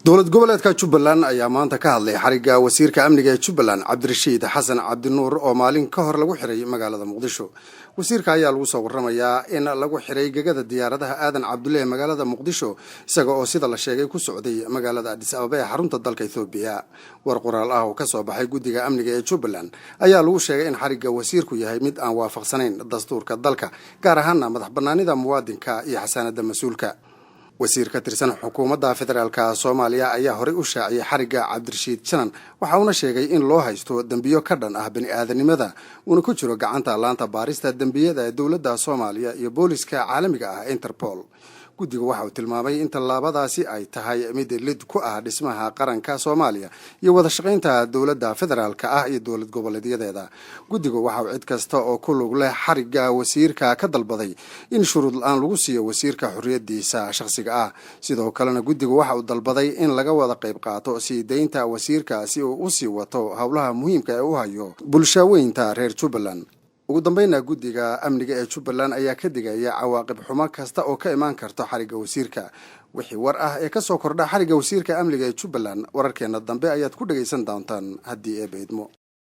dowlad goboleedka Jubbaland ayaa maanta ka hadlay xariga wasiirka amniga ee Jubbaland Cabdirashiid Xasan Cabdinuur oo maalin ka hor lagu xiray magaalada Muqdisho. wasiirka ayaa lagu soo warramayaa in lagu xiray gegada diyaaradaha Aadan Cabdulle ee magaalada Muqdisho isaga oo sida la sheegay ku socday magaalada Addis Ababa ee xarunta dalka Itoobiya. war qoraal ah oo ka soo baxay guddiga amniga ee Jubbaland ayaa lagu sheegay in xariga wasiirku yahay mid aan waafaqsanayn dastuurka dalka gaar ahaan madax bannaanida muwaadinka iyo xasaanada mas'uulka. wasiir ka tirsan xukuumadda federaalka Soomaaliya ayaa hore u shaaciyay xariga Cabdirashiid Janan waxa uu sheegay in loo haysto dambiyo ka dhan ah bini'aadanimada uu ku jiro gacanta laanta baarista dambiyada ee dowladda Soomaaliya iyo booliska caalamiga ah Interpol. guddigu waxa uu tilmaamay in tallaabadaasi ay tahay mid lid ku ah dhismaha qaranka Soomaaliya iyo wada shaqaynta dowladda federaalka ah iyo dowlad goboleedyadeeda. guddigu waxa uu cid kasta oo ku lug leh xariga wasiirka ka dalbaday in shuruud la'aan lagu siiyo wasiirka xurriyadiisa shakhsiga ah. sidoo kalena guddigu waxa uu dalbaday in laga wada qayb qaato sii deynta wasiirka si uu u sii wato hawlaha muhiimka ah ee u hayo bulshooyinka reer Jubbaland. ugu dambeynna guddiga amniga ee Jubbaland ayaa ka digaya cawaaqib xumo kasta oo ka imaan karto xariga wasiirka. wixii war ah ee ka soo kordha xariga wasiirka amniga ee Jubbaland wararkeena dambe ayaad ku dhageysan doontaan haddii ay beedmo.